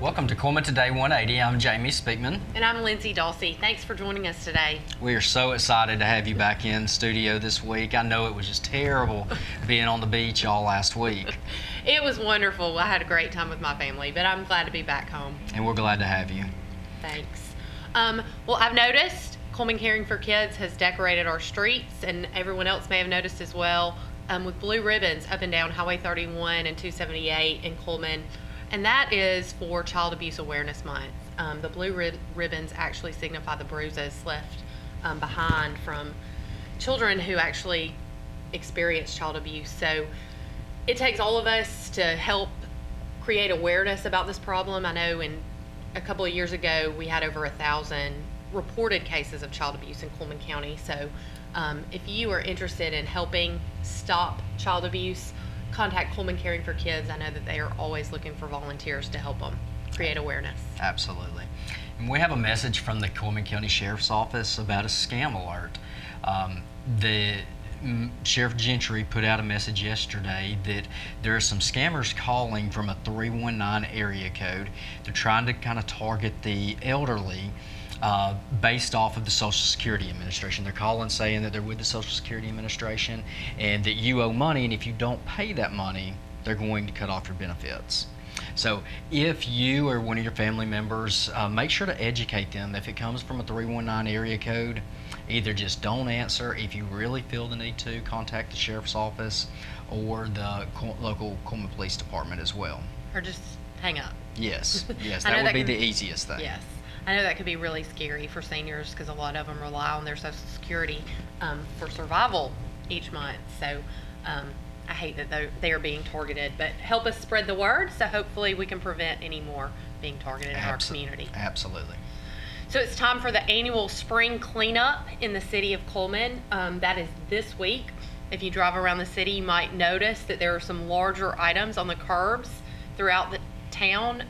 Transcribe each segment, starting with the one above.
Welcome to Cullman Today 180. I'm Jamie Speakman. And I'm Lindsay Dawsey. Thanks for joining us today. We are so excited to have you back in studio this week. I know it was just terrible being on the beach all last week. It was wonderful. I had a great time with my family, but I'm glad to be back home. And we're glad to have you. Thanks. Well, I've noticed Cullman Caring for Kids has decorated our streets, and everyone else may have noticed as well, with blue ribbons up and down Highway 31 and 278 in Cullman. And that is for Child Abuse Awareness Month. The blue ribbons actually signify the bruises left behind from children who actually experience child abuse. So it takes all of us to help create awareness about this problem. I know a couple of years ago we had over 1,000 reported cases of child abuse in Cullman County. So if you are interested in helping stop child abuse, contact Cullman Caring for Kids. I know that they are always looking for volunteers to help them create awareness. Absolutely. And we have a message from the Cullman County Sheriff's Office about a scam alert. Sheriff Gentry put out a message yesterday that there are some scammers calling from a 319 area code. They're trying to kind of target the elderly based off of the Social Security Administration. They're calling saying that they're with the Social Security Administration and that you owe money, and if you don't pay that money, they're going to cut off your benefits. So if you or one of your family members, make sure to educate them. If it comes from a 319 area code, either just don't answer. If you really feel the need to, contact the Sheriff's Office or the local Cullman Police Department as well. Or just hang up. Yes, yes, that would be the easiest thing. Yes. I know that could be really scary for seniors because a lot of them rely on their Social Security for survival each month. So I hate that they are being targeted, but help us spread the word so hopefully we can prevent any more being targeted in our community. Absolutely. So it's time for the annual spring cleanup in the city of Cullman. That is this week. If you drive around the city, you might notice that there are some larger items on the curbs throughout the town.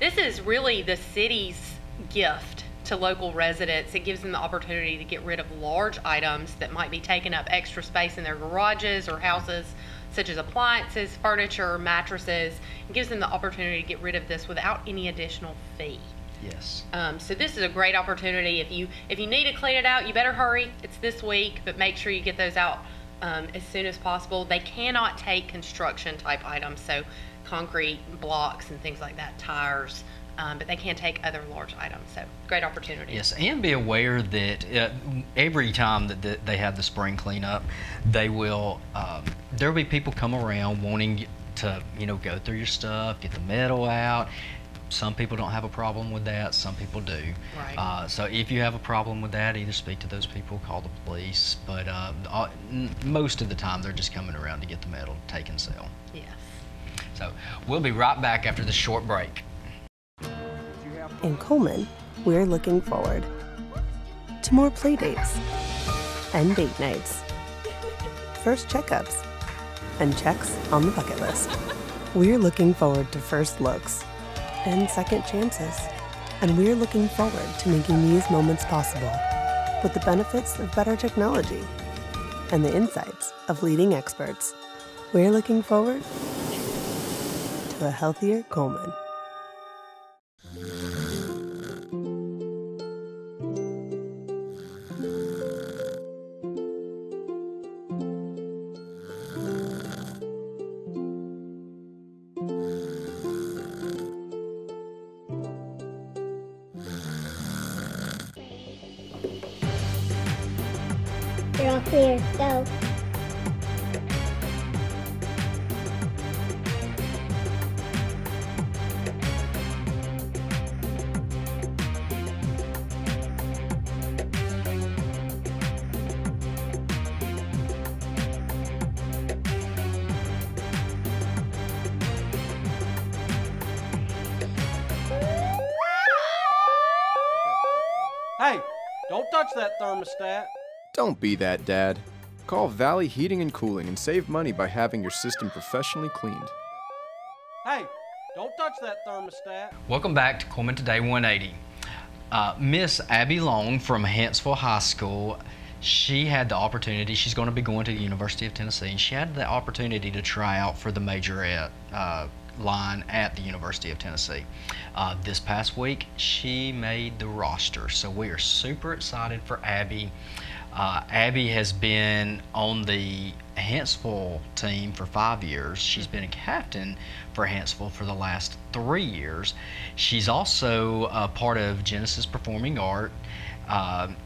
This is really the city's gift to local residents. It gives them the opportunity to get rid of large items that might be taking up extra space in their garages or houses, such as appliances, furniture, mattresses. It gives them the opportunity to get rid of this without any additional fee. Yes. So this is a great opportunity. If you need to clean it out, you better hurry. It's this week, but make sure you get those out as soon as possible. They cannot take construction type items, so concrete blocks and things like that, tires. But they can take other large items, so great opportunity. Yes, and be aware that every time that they have the spring cleanup, they will, there'll be people come around wanting to, go through your stuff, get the metal out. Some people don't have a problem with that, some people do. Right. So if you have a problem with that, either speak to those people, call the police, but most of the time they're just coming around to get the metal, take and sell. Yes. So we'll be right back after this short break. In Cullman, we're looking forward to more play dates and date nights, first checkups, and checks on the bucket list. We're looking forward to first looks and second chances, and we're looking forward to making these moments possible with the benefits of better technology and the insights of leading experts. We're looking forward to a healthier Cullman. You're all clear. Go. Hey, don't touch that thermostat. Don't be that dad. Call Valley Heating and Cooling and save money by having your system professionally cleaned. Hey, don't touch that thermostat. Welcome back to Cullman Today 180. Miss Abby Long from Hanceville High School, she had the opportunity, she's going to be going to the University of Tennessee, and she had the opportunity to try out for the Majorette line at the University of Tennessee. This past week, she made the roster, so we are super excited for Abby. Abby has been on the Hanceville team for 5 years. She's been a captain for Hanceville for the last 3 years. She's also a part of Genesis Performing Art,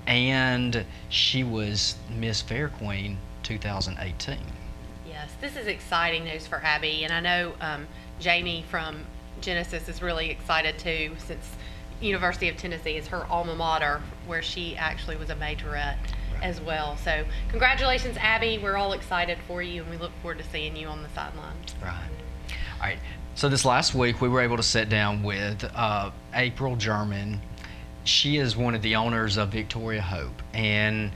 and she was Miss Fair Queen 2018. Yes, this is exciting news for Abby, and I know Jamie from Genesis is really excited too, since University of Tennessee is her alma mater, where she actually was a majorette as well. So congratulations, Abby. We're all excited for you, and we look forward to seeing you on the sidelines. Right. All right. So this last week, we were able to sit down with April German. She is one of the owners of Victoria Hope, and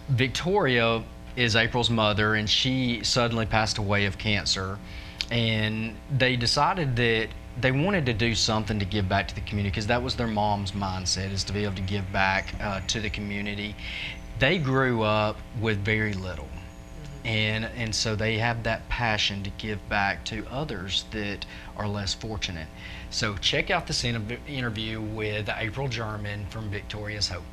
Victoria is April's mother, and she suddenly passed away of cancer, and they decided that they wanted to do something to give back to the community, because that was their mom's mindset, is to be able to give back to the community. They grew up with very little, and so they have that passion to give back to others that are less fortunate. So check out this interview with April German from Victoria's Hope.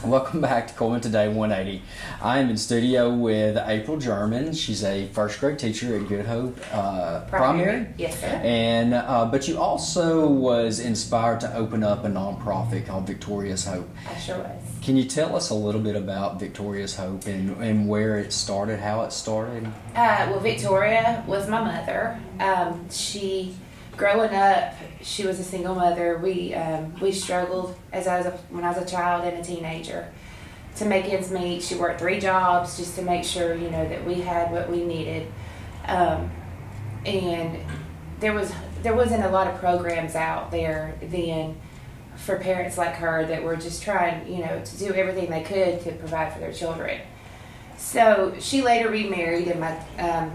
Welcome back to Cullman Today 180. I am in studio with April German. She's a first grade teacher at Good Hope Primary. Yes, sir. And but you also was inspired to open up a nonprofit called Victoria's Hope. I sure was. Can you tell us a little bit about Victoria's Hope and where it started, how it started? Well, Victoria was my mother. Growing up, she was a single mother. We struggled when I was a child and a teenager to make ends meet. She worked 3 jobs just to make sure, that we had what we needed. And there wasn't a lot of programs out there then for parents like her that were just trying, to do everything they could to provide for their children. So she later remarried in my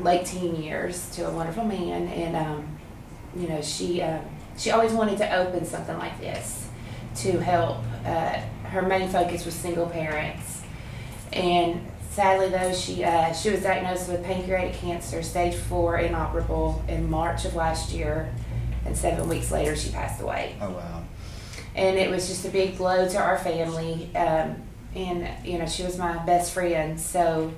late teen years to a wonderful man, and she always wanted to open something like this to help. Her main focus was single parents, and sadly though she was diagnosed with pancreatic cancer, stage 4, inoperable, in March of last year, and 7 weeks later she passed away. Oh wow. And it was just a big blow to our family, and she was my best friend. So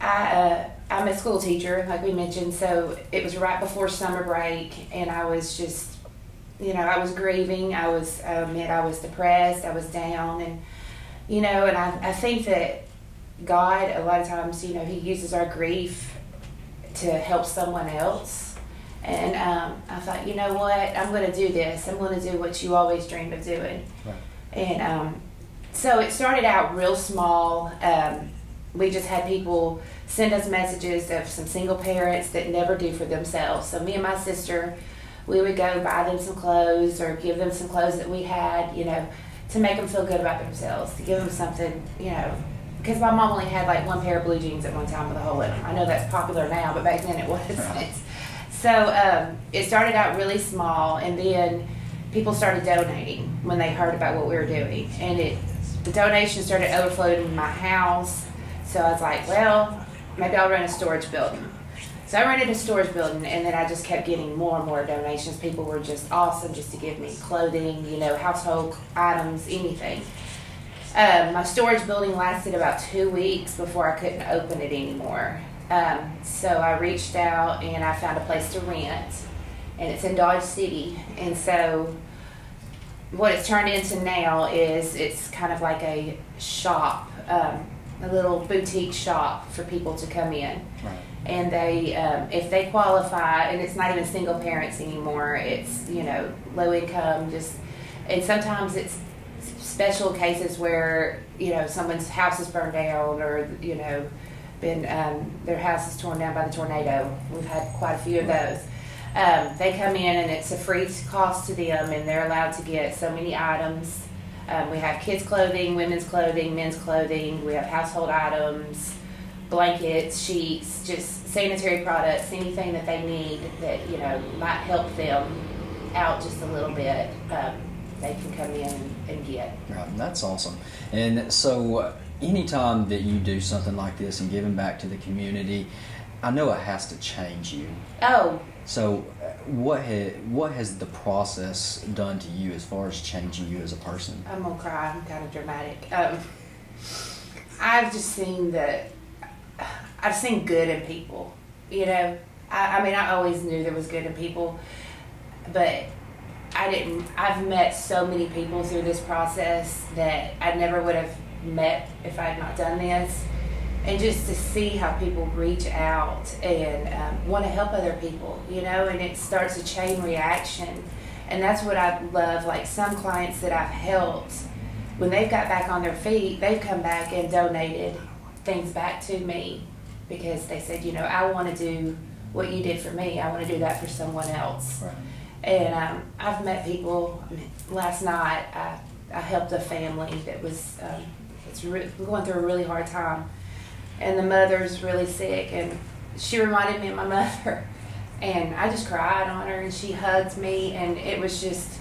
I'm a school teacher, like we mentioned, so it was right before summer break, and I was just, I was grieving. I was depressed. I was down, and and I think that God, a lot of times, He uses our grief to help someone else. And I thought, you know what, I'm going to do this. I'm going to do what you always dreamed of doing. Right. And so it started out real small. We just had people send us messages of some single parents that never do for themselves. So me and my sister, we would go buy them some clothes or give them some clothes that we had, to make them feel good about themselves, to give them something, because my mom only had like 1 pair of blue jeans at one time with a hole in them. I know that's popular now, but back then it wasn't. Right. So it started out really small, and then people started donating when they heard about what we were doing, and the donations started overflowing in my house. So I was like, well, maybe I'll rent a storage building. So I rented a storage building, and then I just kept getting more and more donations. People were just awesome just to give me clothing, household items, anything. My storage building lasted about 2 weeks before I couldn't open it anymore. So I reached out and I found a place to rent, and it's in Dodge City. And so what it's turned into now is it's kind of like a shop, a little boutique shop for people to come in. Right. And they, if they qualify, and it's not even single parents anymore, it's, low income, and sometimes it's special cases where, someone's house is burned down, or, their house is torn down by the tornado. We've had quite a few of those. They come in, and it's a free cost to them, and they're allowed to get so many items. We have kids' clothing, women's clothing, men's clothing. We have household items, blankets, sheets, just sanitary products, anything that they need that might help them out just a little bit. They can come in and get. Right, that's awesome. And so anytime that you do something like this and giving back to the community, I know it has to change you. Oh, So what has the process done to you as far as changing you as a person? I'm gonna cry. I'm kind of dramatic. I've just seen I've seen good in people. You know, I mean, I always knew there was good in people, but I've met so many people through this process that I never would have met if I had not done this. And just to see how people reach out and want to help other people, you know, and it starts a chain reaction. And that's what I love. Like some clients that I've helped, when they've got back on their feet, they've come back and donated things back to me because they said, you know, I want to do what you did for me. I want to do that for someone else. Right. And I've met people. I mean, last night I helped a family that was going through a really hard time. And the mother's really sick, and she reminded me of my mother, and I just cried on her, and she hugged me, and it was just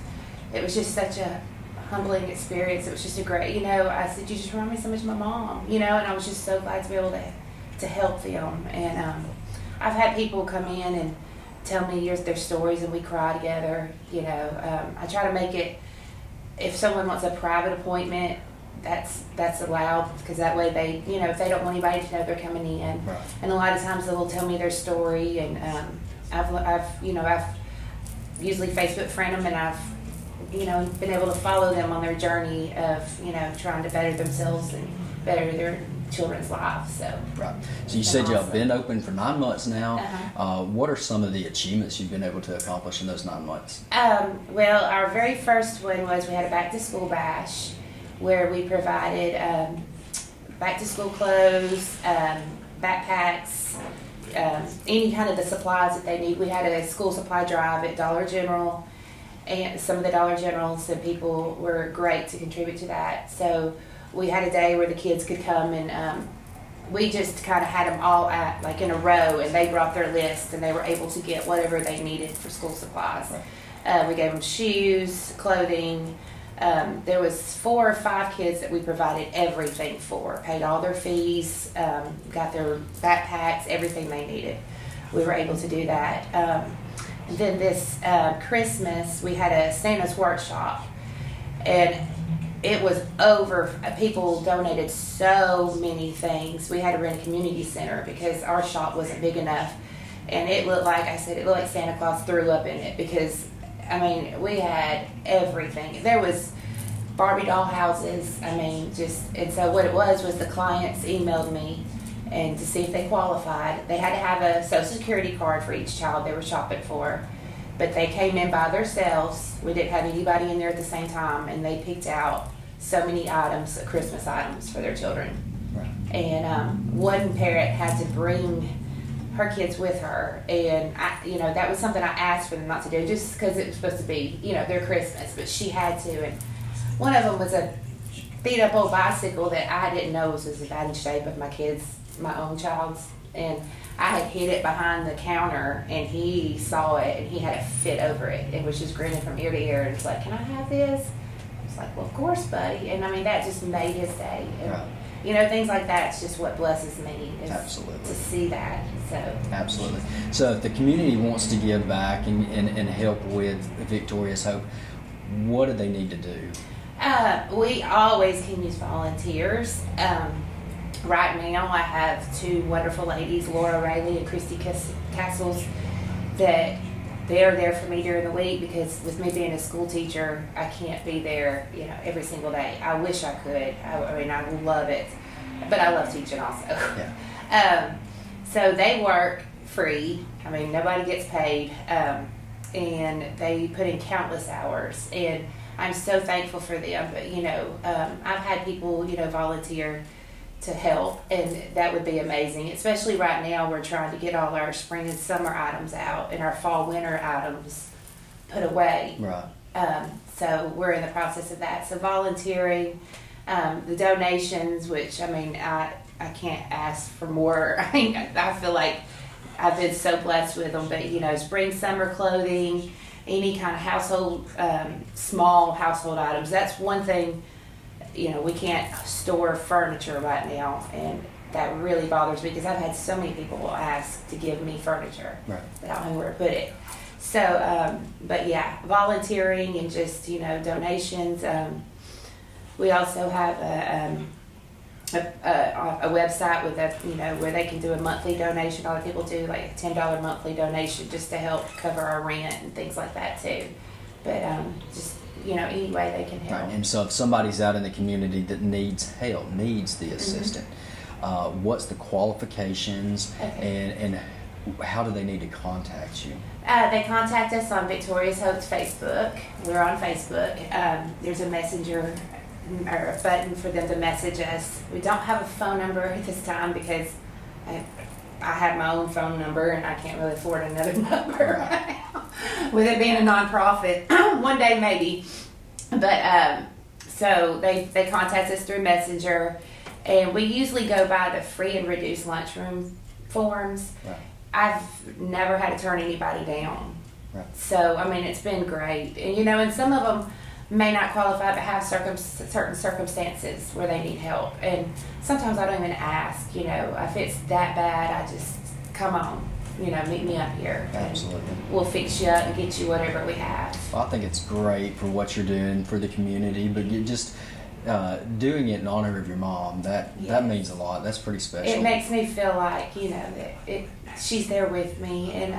such a humbling experience. It was just a great, you know, I said, you just remind me so much of my mom, you know, and I was just so glad to be able to help them. And I've had people come in and tell me their stories, and we cry together, you know. I try to make it, if someone wants a private appointment, that's allowed, because that way they, you know, if they don't want anybody to know they're coming in. Right. And a lot of times they'll tell me their story, and I've usually Facebook friend them, and I've, you know, been able to follow them on their journey of, you know, trying to better themselves and better their children's lives. So right. So you said y'all been open for 9 months now. Uh-huh. What are some of the achievements you've been able to accomplish in those 9 months? Well, our very first one was we had a back to school bash, where we provided back to school clothes, backpacks, any kind of the supplies that they need. We had a school supply drive at Dollar General, and some of the Dollar Generals and people were great to contribute to that. So we had a day where the kids could come, and we just kind of had them all at like in a row, and they brought their list, and they were able to get whatever they needed for school supplies. Right. We gave them shoes, clothing. There was 4 or 5 kids that we provided everything for, paid all their fees, got their backpacks, everything they needed. We were able to do that. And then this Christmas, we had a Santa's workshop, and it was over. People donated so many things. We had to rent a community center because our shop wasn't big enough, and it looked like, I said, it looked like Santa Claus threw up in it, because I mean, we had everything. There was Barbie doll houses. I mean, and so what it was the clients emailed me and to see if they qualified. They had to have a Social Security card for each child they were shopping for, but they came in by themselves. We didn't have anybody in there at the same time, and they picked out so many items, Christmas items for their children. Right. And one parent had to bring her kids with her, and you know, that was something I asked for them not to do, just because it was supposed to be, you know, their Christmas, but she had to. And one of them was a beat up old bicycle that I didn't know was as bad in shape of my own child's, and I had hid it behind the counter, and he saw it, and he had a fit over it. It was just grinning from ear to ear, and it's like, can I have this? I was like, well, of course, buddy. And I mean, that just made his day. And, right. You know, things like that's just what blesses me, is absolutely to see that. So absolutely. So if the community wants to give back and help with Victorious Hope, what do they need to do? We always can use volunteers. Right now I have 2 wonderful ladies, Laura Rayleigh and Christy Castles, that they're there for me during the week, because with me being a school teacher, I can't be there, you know, every single day. I wish I could. I mean, I love it, but I love teaching also. Yeah. So they work free. I mean, nobody gets paid, and they put in countless hours, and I'm so thankful for them. But you know, I've had people, you know, volunteer to help, and that would be amazing. Especially right now, we're trying to get all our spring and summer items out and our fall winter items put away. Right. So we're in the process of that. So volunteering, the donations, which I mean, I can't ask for more. I mean, I feel like I've been so blessed with them. But you know, spring summer clothing, any kind of household, small household items. That's one thing. You know, we can't store furniture right now, and that really bothers me because I've had so many people ask to give me furniture. Right. But I don't know where to put it. So, but yeah, volunteering and just, you know, donations. We also have a website with a, you know, where they can do a monthly donation. A lot of people do like a $10 monthly donation just to help cover our rent and things like that too. But just, you know, any way they can help. Right. And so if somebody's out in the community that needs help, needs the assistant, what's the qualifications and how do they need to contact you? They contact us on Victoria's Hope's Facebook. We're on Facebook. There's a messenger or a button for them to message us. We don't have a phone number at this time because I have my own phone number and I can't really afford another number right now. With it being a nonprofit, one day maybe. But so they contact us through Messenger, and we usually go by the free and reduced lunchroom forms. Right. I've never had to turn anybody down. Right. So, I mean, it's been great. And, you know, and some of them may not qualify but have certain circumstances where they need help. And sometimes I don't even ask, you know, if it's that bad, I just, come on, you know, meet me up here. Absolutely. We'll fix you up and get you whatever we have. Well, I think it's great for what you're doing for the community, but you just doing it in honor of your mom, that means a lot. That's pretty special. It makes me feel like, you know, that she's there with me. And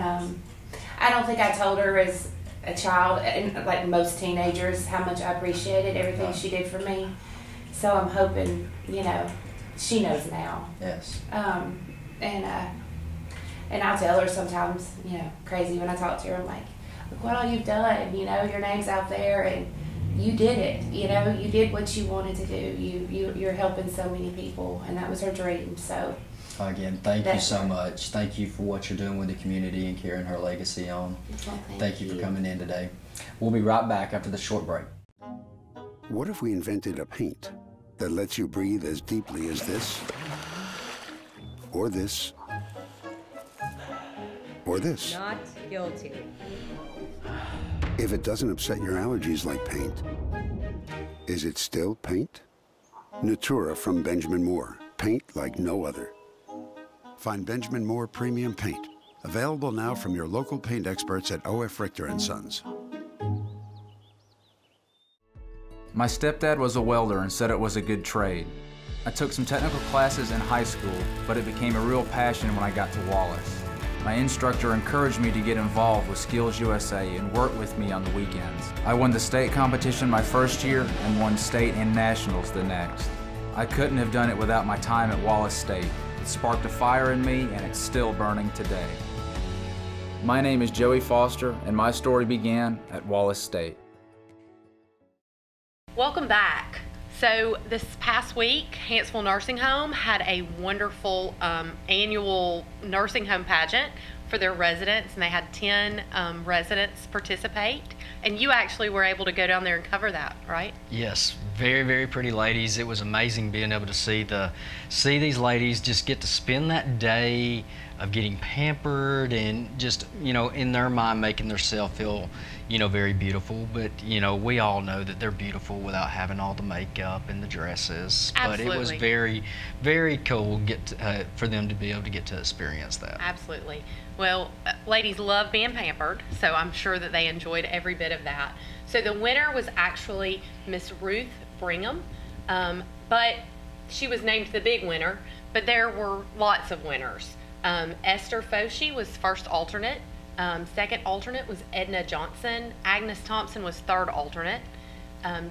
I don't think I told her as a child, and like most teenagers, how much I appreciated everything she did for me. So I'm hoping, you know, she knows now. Yes. And I tell her sometimes, you know, crazy when I talk to her, I'm like, look what all you've done, you know, your name's out there and you did it, you know, you did what you wanted to do. You're helping so many people, and that was her dream. So again, thank you so much. Thank you for what you're doing with the community and carrying her legacy on. Well, thank you for coming in today. We'll be right back after the short break. What if we invented a paint that lets you breathe as deeply as this, or this, or this? Not guilty. If it doesn't upset your allergies like paint, is it still paint? Natura from Benjamin Moore. Paint like no other. Find Benjamin Moore Premium Paint. Available now from your local paint experts at O.F. Richter & Sons. My stepdad was a welder and said it was a good trade. I took some technical classes in high school, but it became a real passion when I got to Wallace. My instructor encouraged me to get involved with Skills USA and work with me on the weekends. I won the state competition my first year and won state and nationals the next. I couldn't have done it without my time at Wallace State. It sparked a fire in me and it's still burning today. My name is Joey Foster and my story began at Wallace State. Welcome back. So this past week, Hanceville Nursing Home had a wonderful annual nursing home pageant for their residents, and they had 10 residents participate. And you actually were able to go down there and cover that, right? Yes, very, very pretty ladies. It was amazing being able to see these ladies just get to spend that day of getting pampered and just, you know, in their mind making themselves feel, you know, very beautiful. But, you know, we all know that they're beautiful without having all the makeup and the dresses. Absolutely. But it was very, very cool for them to be able to get to experience that. Absolutely. Well, ladies love being pampered, so I'm sure that they enjoyed every bit of that. So the winner was actually Miss Ruth Brigham, but she was named the big winner, but there were lots of winners. Esther Foshee was first alternate. Second alternate was Edna Johnson. Agnes Thompson was third alternate.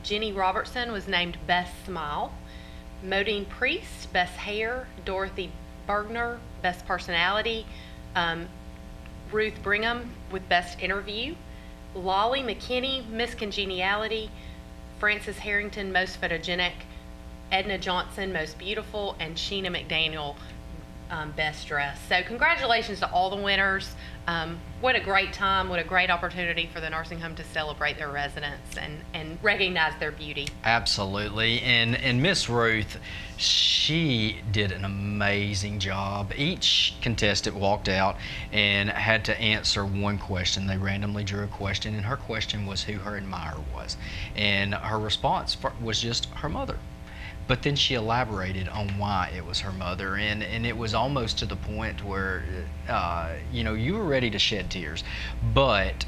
Jenny Robertson was named Best Smile. Modine Priest, Best Hair. Dorothy Bergner, Best Personality. Ruth Brigham with Best Interview. Lolly McKinney, Miss Congeniality. Frances Harrington, Most Photogenic. Edna Johnson, Most Beautiful. And Sheena McDaniel, Best Dress. So congratulations to all the winners. What a great time, what a great opportunity for the nursing home to celebrate their residents and recognize their beauty. Absolutely. And Miss Ruth, she did an amazing job. Each contestant walked out and had to answer one question. They randomly drew a question, and her question was who her admirer was. And her response was just her mother. But then she elaborated on why it was her mother, and it was almost to the point where, you know, you were ready to shed tears. But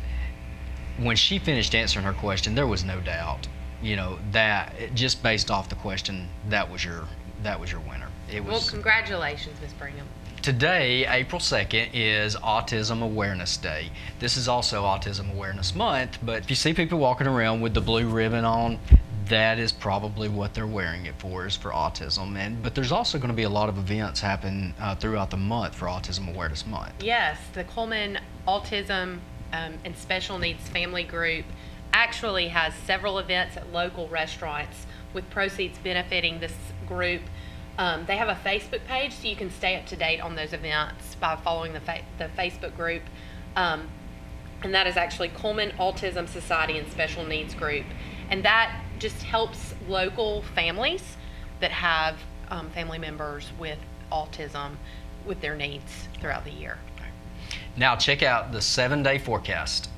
when she finished answering her question, there was no doubt, you know, that just based off the question, that was your winner. Well, congratulations, Ms. Brigham. Today, April 2nd, is Autism Awareness Day. This is also Autism Awareness Month, but if you see people walking around with the blue ribbon on, that is probably what they're wearing it for, is for autism. But there's also going to be a lot of events happen throughout the month for Autism Awareness Month. Yes, the Cullman Autism and Special Needs Family Group actually has several events at local restaurants with proceeds benefiting this group. They have a Facebook page, so you can stay up to date on those events by following the Facebook group. And that is actually Cullman Autism Society and Special Needs Group. And that just helps local families that have family members with autism with their needs throughout the year. Now check out the 7-day forecast.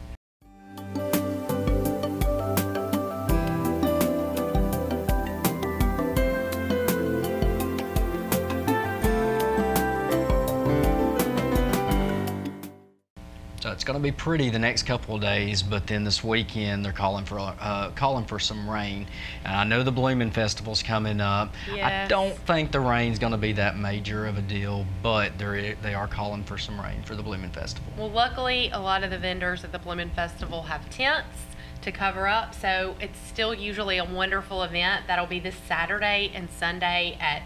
So it's going to be pretty the next couple of days, but then this weekend they're calling for some rain. And I know the Blooming Festival's coming up. Yes. I don't think the rain's going to be that major of a deal, but they are calling for some rain for the Blooming Festival. Well, luckily, a lot of the vendors at the Blooming Festival have tents to cover up, so it's still usually a wonderful event. That'll be this Saturday and Sunday at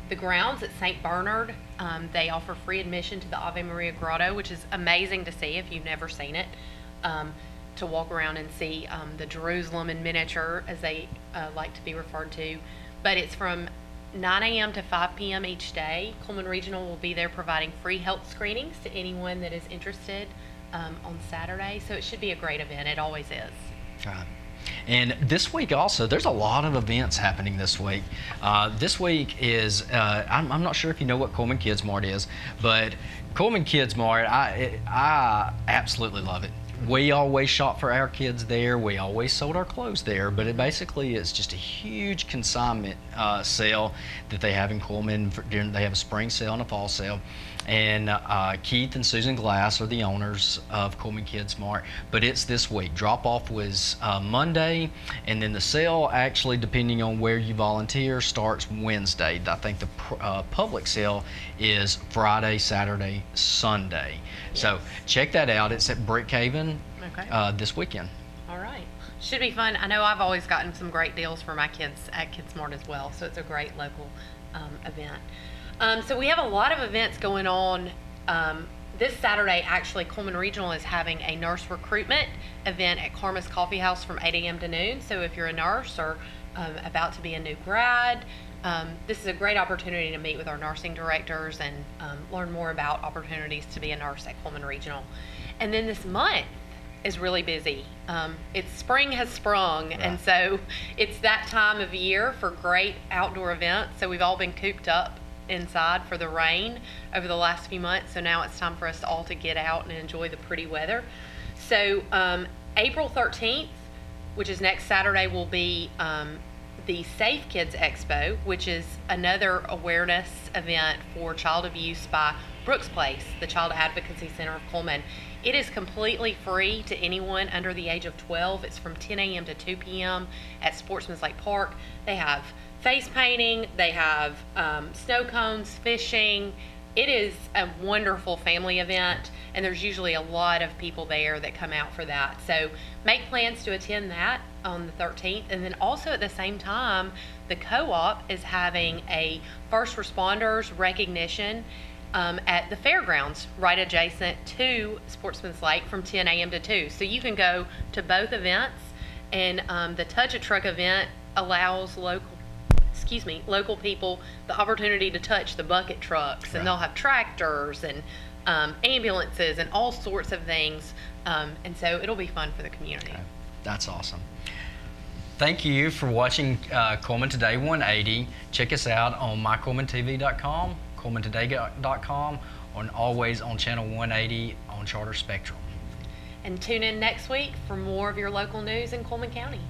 the grounds at St. Bernard. They offer free admission to the Ave Maria Grotto, which is amazing to see if you've never seen it, to walk around and see the Jerusalem in miniature, as they like to be referred to. But it's from 9 a.m. to 5 p.m. each day. Cullman Regional will be there providing free health screenings to anyone that is interested on Saturday. So it should be a great event. It always is. Right. And this week also, there's a lot of events happening this week. This week is, I'm not sure if you know what Cullman Kids Mart is, but Cullman Kids Mart, I absolutely love it. We always shop for our kids there. We always sold our clothes there, but it basically is just a huge consignment sale that they have in Cullman. They have a spring sale and a fall sale. And Keith and Susan Glass are the owners of Cullman Kids Mart, but it's this week. Drop-off was Monday, and then the sale, actually, depending on where you volunteer, starts Wednesday. I think the public sale is Friday, Saturday, Sunday. Yes. So check that out. It's at Brickhaven this weekend. All right. Should be fun. I know I've always gotten some great deals for my kids at Kids Mart as well, so it's a great local event. So we have a lot of events going on. This Saturday, actually, Cullman Regional is having a nurse recruitment event at Karma's Coffee House from 8 a.m. to noon. So if you're a nurse or about to be a new grad, this is a great opportunity to meet with our nursing directors and learn more about opportunities to be a nurse at Cullman Regional. And then this month is really busy. It's spring has sprung, right. And so it's that time of year for great outdoor events. So we've all been cooped up inside for the rain over the last few months, so now it's time for us all to get out and enjoy the pretty weather. So April 13th, which is next Saturday, will be the Safe Kids Expo, which is another awareness event for child abuse by Brooks Place, the Child Advocacy Center of Cullman. It is completely free to anyone under the age of 12. It's from 10 a.m. to 2 p.m. at Sportsman's Lake Park. They have face painting, they have snow cones, fishing. It is a wonderful family event, and there's usually a lot of people there that come out for that. So make plans to attend that on the 13th. And then also at the same time, the co-op is having a first responders recognition at the fairgrounds right adjacent to Sportsman's Lake from 10 a.m. to 2. So you can go to both events, and the Touch a Truck event allows local people the opportunity to touch the bucket trucks, and they'll have tractors and ambulances and all sorts of things, and so it'll be fun for the community. Okay. That's awesome. Thank you for watching Cullman Today 180. Check us out on mycullmantv.com, cullmantoday.com, and always on channel 180 on Charter Spectrum. And tune in next week for more of your local news in Cullman County.